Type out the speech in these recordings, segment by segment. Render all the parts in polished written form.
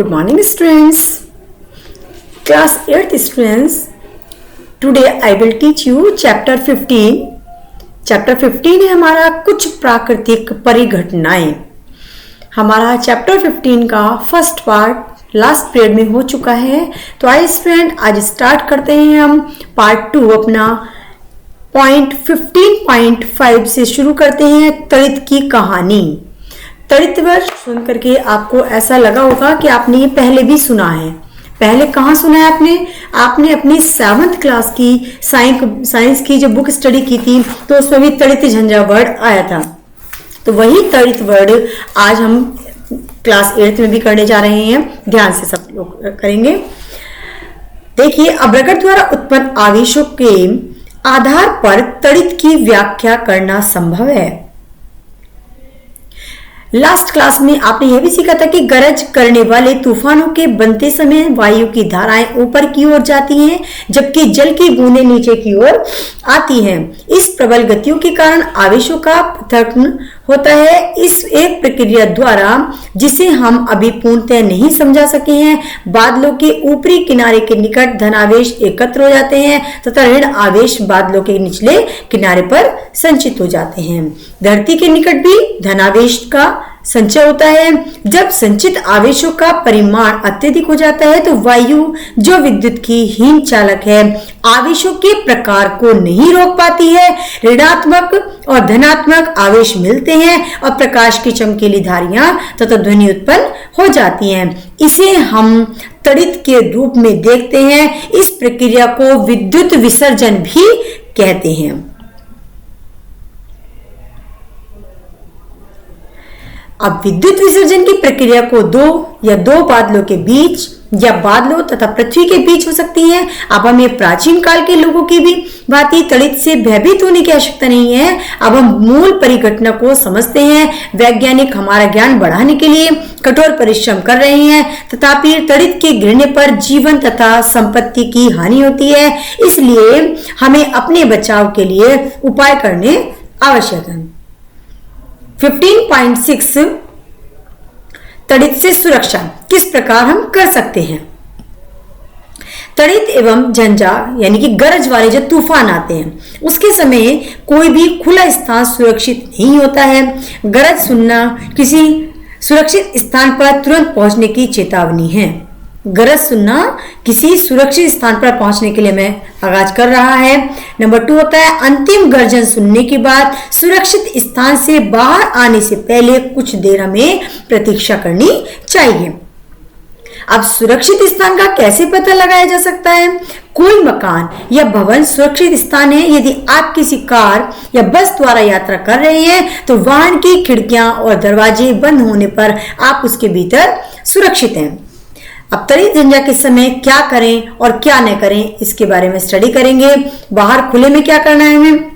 Good morning students. Class 8th students. Today I will teach you chapter 15. Chapter 15 है हमारा कुछ प्राकृतिक परिघटनाएं। हमारा चैप्टर 15 का फर्स्ट पार्ट लास्ट पीरियड में हो चुका है। तो आइए स्टूडेंट आज स्टार्ट करते हैं हम पार्ट 2 अपना पॉइंट 15.5 से शुरू करते हैं तड़ित की कहानी। तड़ित वर्ड सुन करके आपको ऐसा लगा होगा कि आपने ये पहले भी सुना है। पहले कहाँ सुना है आपने अपनी 7th क्लास की साइंस की जो बुक स्टडी की थी तो उसमें भी तड़ित झंझा वर्ड आया था। तो वही तड़ित वर्ड आज हम क्लास 8th में भी करने जा रहे हैं। ध्यान से सब लोग करेंगे। देखिए, अभ्रगट द्वारा उत्पन्न आवेशों के आधार पर तड़ित की व्याख्या करना संभव है। लास्ट क्लास में आपने यह भी सीखा था कि गरज करने वाले तूफानों के बनते समय वायु की धाराएं ऊपर की ओर जाती हैं जबकि जल की बूंदें नीचे की ओर आती हैं। इस प्रबल गतियों के कारण आवेशों का पृथक्करण होता है। इस एक प्रक्रिया द्वारा जिसे हम अभी पूर्णतः नहीं समझा सके हैं, बादलों के ऊपरी किनारे के निकट धनावेश एकत्र हो जाते हैं तथा ऋण आवेश बादलों के निचले किनारे पर संचित हो जाते हैं। धरती के निकट भी धनावेश का संचय होता है। जब संचित आवेशों का परिमाण अत्यधिक हो जाता है तो वायु जो विद्युत की हीन चालक है आवेशों के प्रकार को नहीं रोक पाती है। ऋणात्मक और धनात्मक आवेश मिलते हैं और प्रकाश की चमकीली धारियां तथा ध्वनि उत्पन्न हो जाती हैं। इसे हम तड़ित के रूप में देखते हैं। इस प्रक्रिया को विद्युत विसर्जन भी कहते हैं। अब विद्युत विसर्जन की प्रक्रिया को दो बादलों के बीच या बादलों तथा पृथ्वी के बीच हो सकती है। अब हम ये प्राचीन काल के लोगों की भी भांति तड़ित से भयभीत होने की आवश्यकता नहीं है। अब हम मूल परिघटना को समझते हैं। वैज्ञानिक हमारा ज्ञान बढ़ाने के लिए कठोर परिश्रम कर रहे हैं, तथापि तड़ित के गिरने पर जीवन तथा संपत्ति की हानि होती है। इसलिए हमें अपने बचाव के लिए उपाय करने आवश्यक है। 15.6 तड़ित से सुरक्षा किस प्रकार हम कर सकते हैं। तड़ित एवं झंझा यानी कि गरज वाले जो तूफान आते हैं उसके समय कोई भी खुला स्थान सुरक्षित नहीं होता है। गरज सुनना किसी सुरक्षित स्थान पर तुरंत पहुंचने की चेतावनी है। गरज सुनना किसी सुरक्षित स्थान पर पहुंचने के लिए मैं आगाज कर रहा है। नंबर 2 होता है अंतिम गर्जन सुनने के बाद सुरक्षित स्थान से बाहर आने से पहले कुछ देर हमें प्रतीक्षा करनी चाहिए। अब सुरक्षित स्थान का कैसे पता लगाया जा सकता है। कोई मकान या भवन सुरक्षित स्थान है। यदि आप किसी कार या बस द्वारा यात्रा कर रहे हैं तो वाहन की खिड़कियां और दरवाजे बंद होने पर आप उसके भीतर सुरक्षित हैं। अब तड़ित झंझा के समय क्या करें और क्या न करें इसके बारे में स्टडी करेंगे। बाहर खुले में क्या करना है हमें।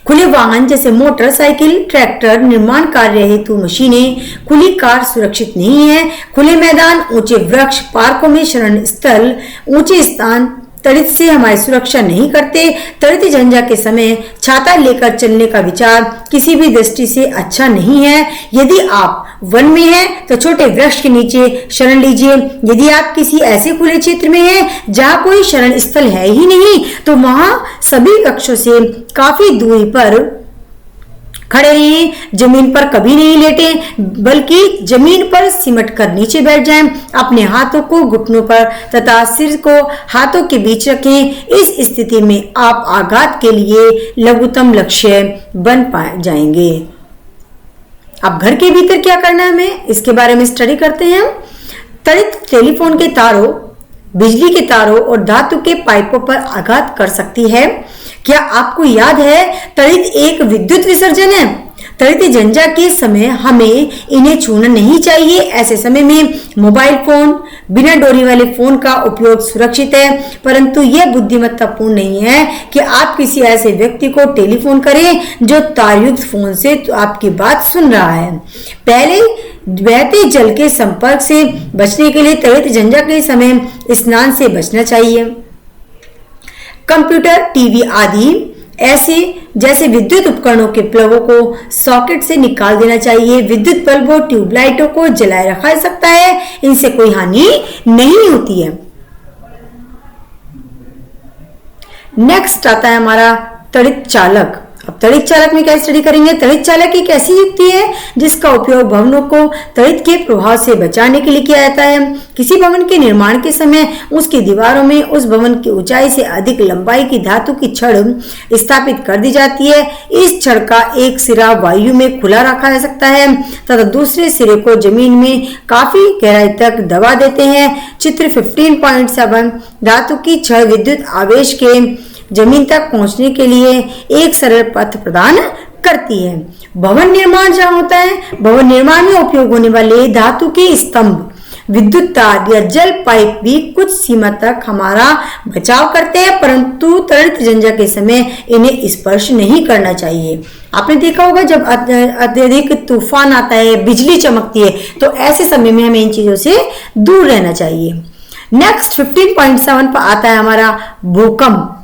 खुले वाहन जैसे मोटरसाइकिल, ट्रैक्टर, निर्माण कार्य हेतु मशीनें, खुली कार सुरक्षित नहीं है। खुले मैदान, ऊंचे वृक्ष, पार्कों में शरण स्थल, ऊंचे स्थान तड़ित से हमारी सुरक्षा नहीं करते। तड़ित झंझा के समय छाता लेकर चलने का विचार किसी भी दृष्टि से अच्छा नहीं है। यदि आप वन में हैं तो छोटे वृक्ष के नीचे शरण लीजिए। यदि आप किसी ऐसे खुले क्षेत्र में हैं जहां कोई शरण स्थल है ही नहीं तो वहां सभी वृक्षों से काफी दूरी पर खड़े रहें। जमीन पर कभी नहीं लेटें बल्कि जमीन पर सिमट कर नीचे बैठ जाएं। अपने हाथों को घुटनों पर तथा सिर को हाथों के बीच रखें। इस स्थिति में आप आघात के लिए लघुतम लक्ष्य बन जाएंगे। अब घर के भीतर क्या करना है हमें इसके बारे में स्टडी करते हैं। तड़ित टेलीफोन के तारों, बिजली के तारों और धातु के पाइपों पर आघात कर सकती है। क्या आपको याद है तड़ित एक विद्युत विसर्जन है। तड़ित झंझा के समय हमें इन्हें छूना नहीं चाहिए। ऐसे समय में मोबाइल फोन, बिना डोरी वाले फोन का उपयोग सुरक्षित है, परंतु यह बुद्धिमत्तापूर्ण नहीं है कि आप किसी ऐसे व्यक्ति को टेलीफोन करें जो तारयुक्त फोन से तो आपकी बात सुन रहा है। पहले बहते जल के संपर्क से बचने के लिए तड़ित झंझा के समय स्नान से बचना चाहिए। कंप्यूटर, टीवी आदि ऐसे जैसे विद्युत उपकरणों के प्लगों को सॉकेट से निकाल देना चाहिए। विद्युत बल्बों, ट्यूबलाइटों को जलाए रखा जा सकता है, इनसे कोई हानि नहीं होती है। नेक्स्ट आता है हमारा तड़ित चालक। अब तड़ित चालक में क्या स्टडी करेंगे? तड़ित चालक एक ऐसी युक्ति है जिसका उपयोग भवनों को तड़ित के प्रभाव से बचाने के लिए किया जाता है। किसी भवन के निर्माण के समय उसकी दीवारों में उस भवन की ऊंचाई से अधिक लंबाई की धातु की छड़ स्थापित कर दी जाती है। इस छड़ का एक सिरा वायु में खुला रखा जा सकता है तथा दूसरे सिरे को जमीन में काफी गहराई तक दबा देते हैं। चित्र 15.7 धातु की छड़ विद्युत आवेश के जमीन तक पहुंचने के लिए एक सरल पथ प्रदान करती है। भवन निर्माण जहां होता है, भवन निर्माण में उपयोग होने वाले धातु के स्तंभ, विद्युत तार या जल पाइप भी कुछ सीमा तक हमारा बचाव करते हैं, परंतु तड़ित झंझा के समय इन्हें स्पर्श नहीं करना चाहिए। आपने देखा होगा जब अत्यधिक तूफान आता है, बिजली चमकती है, तो ऐसे समय में हमें इन चीजों से दूर रहना चाहिए। नेक्स्ट 15.7 पर आता है हमारा भूकंप।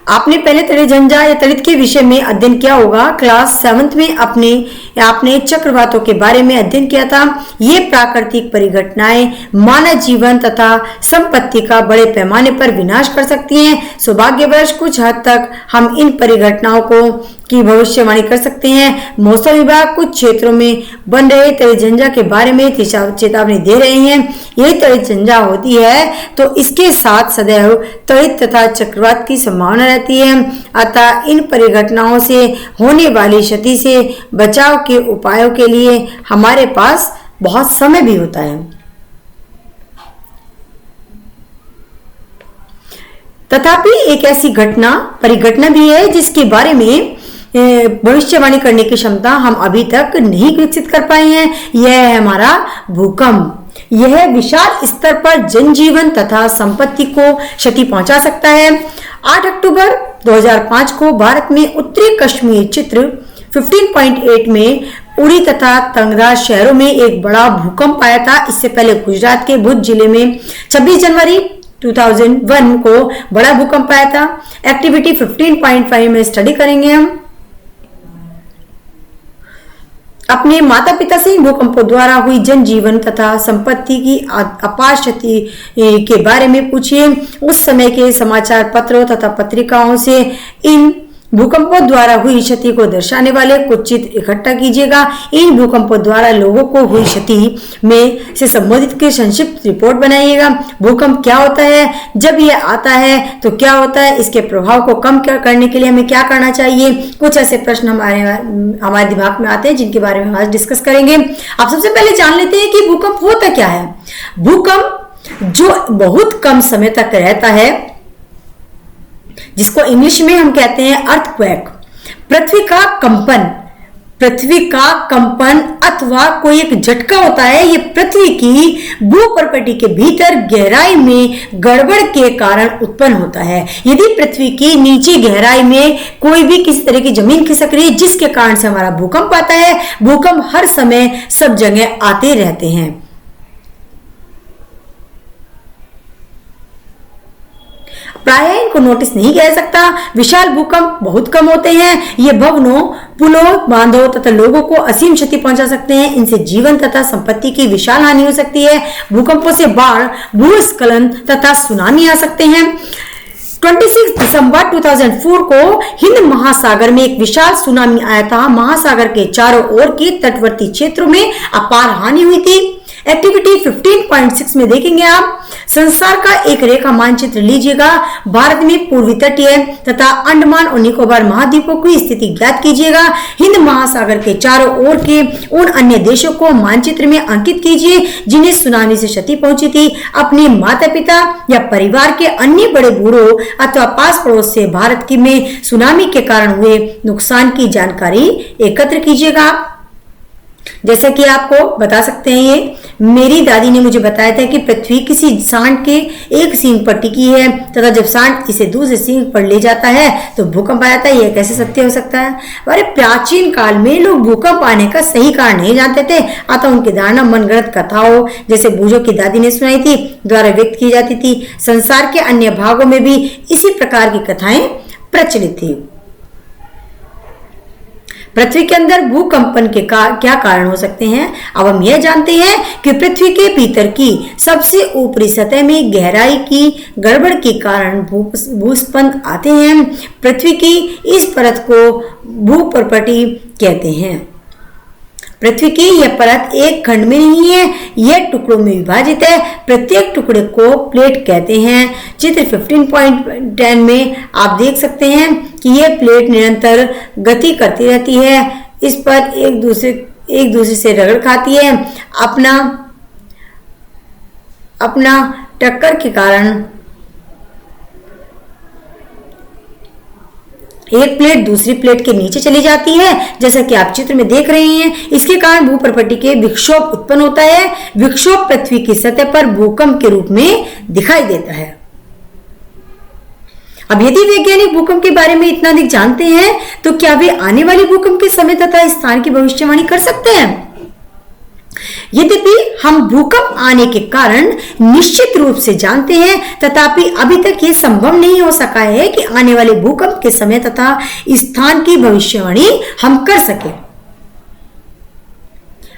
आपने पहले तड़ित झंझा या तड़ित के विषय में अध्ययन किया होगा। क्लास 7th में आपने चक्रवातों के बारे में अध्ययन किया था। ये प्राकृतिक परिघटनाएं मानव जीवन तथा संपत्ति का बड़े पैमाने पर विनाश कर सकती हैं। सौभाग्यवश कुछ हद तक हम इन परिघटनाओं की भविष्यवाणी कर सकते हैं। मौसम विभाग कुछ क्षेत्रों में बन रहे तड़ित झंझा के बारे में चेतावनी दे रहे हैं। यही तड़ित झंझा होती है तो इसके साथ सदैव तड़ित तथा चक्रवात की संभावना रहती है। अतः इन परिघटनाओं से होने वाली क्षति से बचाव के उपायों के लिए हमारे पास बहुत समय भी होता है। तथापि एक ऐसी परिघटना भी है जिसके बारे में भविष्यवाणी करने की क्षमता हम अभी तक नहीं विकसित कर पाए हैं। यह है हमारा भूकंप। यह विशाल स्तर पर जनजीवन तथा संपत्ति को क्षति पहुंचा सकता है। 8 अक्टूबर 2005 को भारत में उत्तरी कश्मीर चित्र 15.8 में उड़ी तथा तंगराज शहरों में एक बड़ा भूकंप आया था। इससे पहले गुजरात के भुज जिले में 26 जनवरी 2001 को बड़ा भूकंप आया था। एक्टिविटी 15.5 में स्टडी करेंगे हम। अपने माता पिता से भूकंपों द्वारा हुई जनजीवन तथा संपत्ति की अपार क्षति के बारे में पूछिए। उस समय के समाचार पत्रों तथा पत्रिकाओं से इन भूकंपों द्वारा हुई क्षति को दर्शाने वाले कुछ चित्र इकट्ठा कीजिएगा। इन भूकंपों द्वारा लोगों को हुई क्षति में से संबंधित की संक्षिप्त रिपोर्ट बनाइएगा। भूकंप क्या होता है, जब यह आता है तो क्या होता है, इसके प्रभाव को कम करने के लिए हमें क्या करना चाहिए। कुछ ऐसे प्रश्न हमारे दिमाग में आते हैं जिनके बारे में आज डिस्कस करेंगे। आप सबसे पहले जान लेते हैं कि भूकंप होता क्या है। भूकंप जो बहुत कम समय तक रहता है, जिसको इंग्लिश में हम कहते हैं अर्थक्वेक, पृथ्वी का कंपन अथवा कोई एक झटका होता है। ये पृथ्वी की भूपर्पटी के भीतर गहराई में गड़बड़ के कारण उत्पन्न होता है। यदि पृथ्वी की नीचे गहराई में कोई भी किसी तरह की जमीन खिसक रही है जिसके कारण से हमारा भूकंप आता है। भूकंप हर समय सब जगह आते रहते हैं। प्राय इनको नोटिस नहीं किया जा सकता। विशाल भूकंप बहुत कम होते हैं। ये भवनों, पुलों, बांधों तथा लोगों को असीम क्षति पहुंचा सकते हैं। इनसे जीवन तथा संपत्ति की विशाल हानि हो सकती है। भूकंपों से बाढ़, भूस्खलन तथा सुनामी आ सकते हैं। 26 दिसंबर 2004 को हिंद महासागर में एक विशाल सुनामी आया था। महासागर के चारों ओर के तटवर्ती क्षेत्रों में अपार हानि हुई थी। एक्टिविटी 15.6 में देखेंगे आप। संसार का एक रेखा मानचित्र लीजिएगा। भारत में पूर्वी तटीय तथा अंडमान और निकोबार महाद्वीपों की स्थिति ज्ञात कीजिएगा। हिंद महासागर के चारों ओर के उन अन्य देशों को मानचित्र में अंकित कीजिए जिन्हें सुनामी से क्षति पहुंची थी। अपने माता पिता या परिवार के अन्य बड़े बूढ़ों अथवा पास पड़ोस से भारत की में सुनामी के कारण हुए नुकसान की जानकारी एकत्र कीजिएगा। जैसे कि आपको बता सकते हैं, ये मेरी दादी ने मुझे बताया था कि पृथ्वी किसी सांड के एक सींग पर टिकी है तथा जब सांड इसे दूसरे सींग पर ले जाता है तो भूकंप आ जाता है। यह कैसे सत्य हो सकता है? अरे प्राचीन काल में लोग भूकंप आने का सही कारण नहीं जानते थे, अतः उनकी धारणा मनगढ़ंत कथाओं जैसे बूझों की दादी ने सुनाई थी द्वारा व्यक्त की जाती थी। संसार के अन्य भागों में भी इसी प्रकार की कथाएं प्रचलित थी। पृथ्वी के अंदर भूकंपन के क्या कारण हो सकते हैं? अब हम यह जानते हैं कि पृथ्वी के भीतर की सबसे ऊपरी सतह में गहराई की गड़बड़ के कारण भूस्पंद आते हैं। पृथ्वी की इस परत को भूपर्पटी कहते हैं। पृथ्वी की यह परत एक खंड में नहीं है, यह टुकड़ों में विभाजित है। प्रत्येक टुकड़े को प्लेट कहते हैं। चित्र 15.10 में आप देख सकते हैं कि यह प्लेट निरंतर गति करती रहती है। इस पर एक दूसरे से रगड़ खाती है। अपना टक्कर के कारण एक प्लेट दूसरी प्लेट के नीचे चली जाती है, जैसा कि आप चित्र में देख रहे हैं। इसके कारण भूपर्पटी के विक्षोभ उत्पन्न होता है। विक्षोभ पृथ्वी की सतह पर भूकंप के रूप में दिखाई देता है। अब यदि वैज्ञानिक भूकंप के बारे में इतना अधिक जानते हैं तो क्या वे आने वाले भूकंप के समय तथा स्थान की भविष्यवाणी कर सकते हैं? यद्यपि हम भूकंप आने के कारण निश्चित रूप से जानते हैं, तथापि अभी तक यह संभव नहीं हो सका है कि आने वाले भूकंप के समय तथा स्थान की भविष्यवाणी हम कर सके।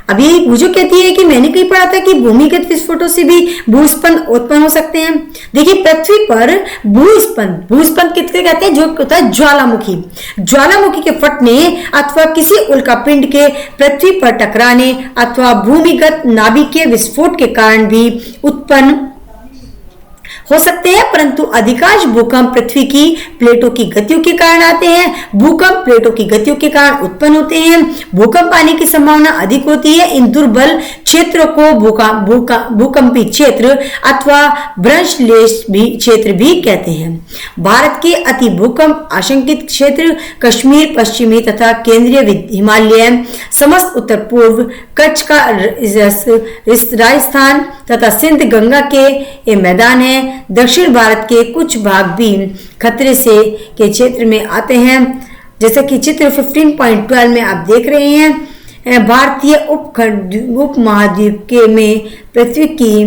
अब ये बूझो कहती है कि मैंने कहीं पढ़ा था कि भूमिगत विस्फोटों से भी भूस्पंद उत्पन्न हो सकते हैं। देखिए, पृथ्वी पर भूस्पंद किसके कहते हैं? जो होता है ज्वालामुखी के फटने अथवा किसी उल्कापिंड के पृथ्वी पर टकराने अथवा भूमिगत नाभिकीय विस्फोट के कारण भी उत्पन्न हो सकते हैं, परंतु अधिकांश भूकंप पृथ्वी की प्लेटों की गतियों के कारण आते हैं। भूकंप प्लेटों की गतियों के कारण उत्पन्न होते हैं। भूकंप आने की संभावना अधिक होती है। इन दुर्बल क्षेत्रों को भूकंपी क्षेत्र अथवा भ्रंशलेश क्षेत्र भी कहते हैं। भारत के अति भूकंप आशंकित क्षेत्र कश्मीर, पश्चिमी तथा केंद्रीय हिमालय, समस्त उत्तर पूर्व, कच्छ का राजस्थान तथा सिंध गंगा के मैदान है। दक्षिण भारत के कुछ भाग भी खतरे से के क्षेत्र में आते हैं, जैसे कि चित्र 15.12 में आप देख रहे हैं। भारतीय उपमहाद्वीप के में पृथ्वी की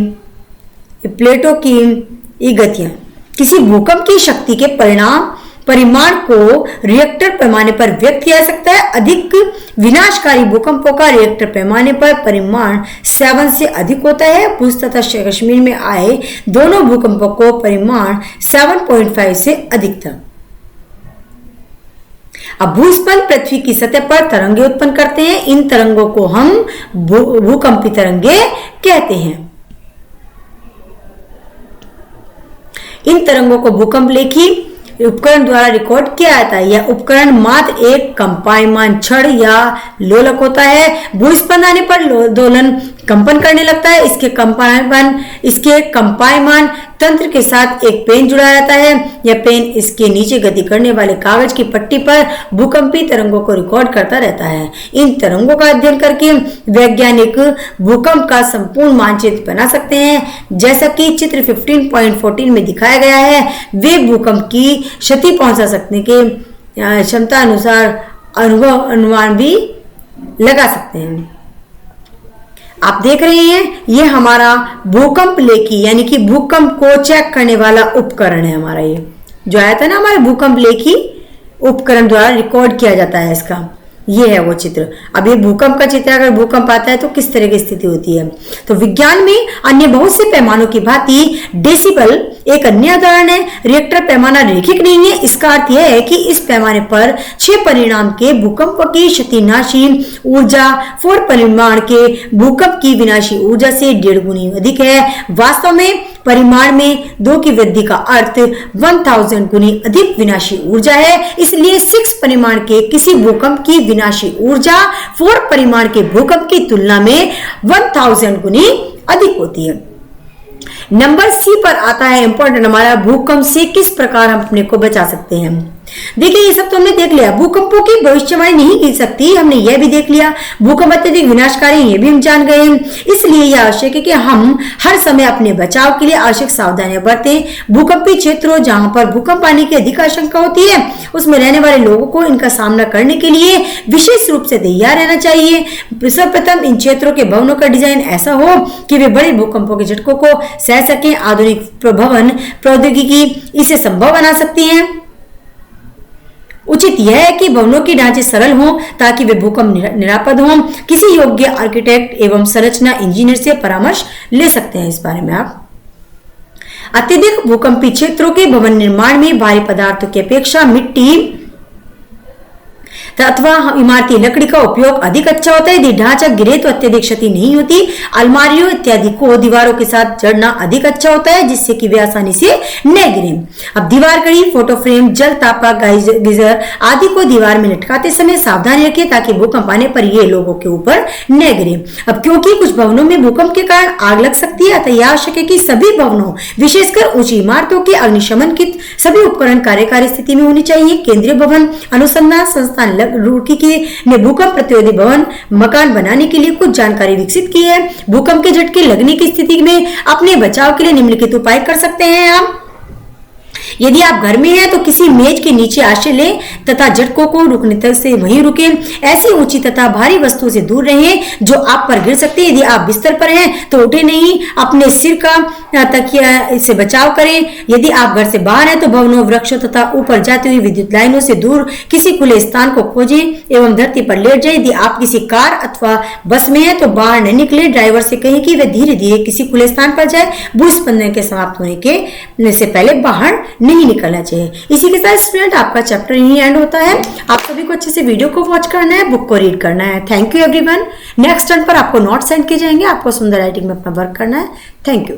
प्लेटों की गतियां किसी भूकंप की शक्ति के परिमाण को रिएक्टर पैमाने पर व्यक्त किया जा सकता है। अधिक विनाशकारी भूकंपों का रिएक्टर पैमाने पर परिमाण 7 से अधिक होता है। भूज तथा कश्मीर में आए दोनों भूकंपों को परिमाण 7.5 से अधिक था। अब भूस्पंद पृथ्वी की सतह पर तरंगे उत्पन्न करते हैं। इन तरंगों को हम भूकंपी तरंगे कहते हैं। इन तरंगों को भूकंप लेखी उपकरण द्वारा रिकॉर्ड किया जाता है। यह उपकरण मात्र एक कंपायमान छड़ या लोलक होता है। भूस्पंद आने पर दोलन कंपन करने लगता है। इसके कंपायमान तंत्र के साथ एक पेन जुड़ा रहता है। यह पेन इसके नीचे गति करने वाले कागज की पट्टी पर भूकंपी तरंगों को रिकॉर्ड करता रहता है। इन तरंगों का अध्ययन करके वैज्ञानिक भूकंप का संपूर्ण मानचित्र बना सकते हैं। जैसा कि चित्र 15.14 में दिखाया गया है, वे भूकंप की क्षति पहुंचा सकने के क्षमता अनुसार अनुमान भी लगा सकते हैं। आप देख रहे हैं, यह हमारा भूकंप लेखी यानी कि भूकंप को चेक करने वाला उपकरण है। हमारा ये जो आया था ना, हमारा भूकंप लेखी उपकरण द्वारा रिकॉर्ड किया जाता है इसका, ये है वो चित्र। अब ये भूकंप का चित्र, अगर भूकंप आता है तो किस तरह की स्थिति होती है। तो विज्ञान में अन्य बहुत से पैमानों की भांति डेसिबल एक अन्य उदाहरण है। रिएक्टर पैमाना रैखिक नहीं है। इसका अर्थ यह है कि इस पैमाने पर 6 परिमाण के भूकंप की क्षतिनाशी ऊर्जा 4 परिमाण के भूकंप की विनाशी ऊर्जा से 1.5 गुनी अधिक है। वास्तव में परिमाण में 2 की वृद्धि का अर्थ 1000 गुनी अधिक विनाशी ऊर्जा है। इसलिए 6 परिमाण के किसी भूकंप की विनाशी ऊर्जा 4 परिमाण के भूकंप की तुलना में 1000 गुनी अधिक होती है। नंबर सी पर आता है इंपॉर्टेंट हमारा, भूकंप से किस प्रकार हम अपने को बचा सकते हैं। देखिए ये सब तो हमने देख लिया। भूकंपों की भविष्यवाणी नहीं की सकती, हमने यह भी देख लिया। भूकंप अत्यधिक विनाशकारी, ये भी हम जान गए हैं। इसलिए यह आवश्यक है कि हम हर समय अपने बचाव के लिए आवश्यक सावधानियां बरतें। भूकंपीय क्षेत्रों जहां पर भूकंप आने की अधिक आशंका होती है, उसमें रहने वाले लोगों को इनका सामना करने के लिए विशेष रूप से तैयार रहना चाहिए। सर्वप्रथम इन क्षेत्रों के भवनों का डिजाइन ऐसा हो कि वे बड़े भूकंपों के झटकों को सह सकें। आधुनिक भवन प्रौद्योगिकी इसे संभव बना सकती है। उचित यह है कि भवनों के ढांचे सरल हों ताकि वे भूकंप निरापद हों। किसी योग्य आर्किटेक्ट एवं संरचना इंजीनियर से परामर्श ले सकते हैं इस बारे में आप। अत्यधिक भूकंपीय क्षेत्रों के भवन निर्माण में भारी पदार्थों की अपेक्षा मिट्टी अथवा इमारती लकड़ी का उपयोग अधिक अच्छा होता है। यदि ढांचा गिरे तो अत्यधिक क्षति नहीं होती। अलमारियों इत्यादि को दीवारों के साथ जड़ना अधिक अच्छा होता है, जिससे कि वे आसानी से न गिरे। अब दीवार कड़ी, फोटो फ्रेम, जल तापा, गीजर आदि को दीवार में लटकाते समय सावधानी रखें ताकि भूकंप आने पर ये लोगों के ऊपर न गिरे। अब क्योंकि कुछ भवनों में भूकंप के कारण आग लग सकती है, अतः यह आवश्यक है कि सभी भवनों विशेषकर ऊंची इमारतों के अग्निशमन की सभी उपकरण कार्यकारी स्थिति में होनी चाहिए। केंद्रीय भवन अनुसंधान संस्थान रुड़की ने भूकंप प्रतिरोधी भवन मकान बनाने के लिए कुछ जानकारी विकसित की है। भूकंप के झटके लगने की स्थिति में अपने बचाव के लिए निम्नलिखित उपाय कर सकते हैं आप। यदि आप घर में हैं तो किसी मेज के नीचे आश्रय लें तथा झटकों को रुकने तक से वहीं रुकें। ऐसी ऊंची तथा भारी वस्तुओं से दूर रहें जो आप पर गिर सकती है। यदि आप बिस्तर पर हैं तो उठे नहीं, अपने सिर का तकिया से बचाव करें। यदि आप घर से बाहर हैं तो भवनों, वृक्षों तथा ऊपर जाती हुई विद्युत लाइनों से दूर किसी खुले स्थान को खोजें एवं धरती पर लेट जाएं। यदि आप किसी कार अथवा बस में हैं तो बाहर न निकले। ड्राइवर से कहें कि वे धीरे धीरे किसी खुले स्थान पर जाए। भूस्खलन के समाप्त होने के से पहले बाहर नहीं निकलना चाहिए। इसी के साथ स्टूडेंट आपका चैप्टर यहीं एंड होता है। आप सभी को अच्छे से वीडियो को वॉच करना है, बुक को रीड करना है। Thank you everyone. Next turn पर आपको नोट्स सेंड किए जाएंगे, आपको सुंदर राइटिंग में अपना वर्क करना है। Thank you.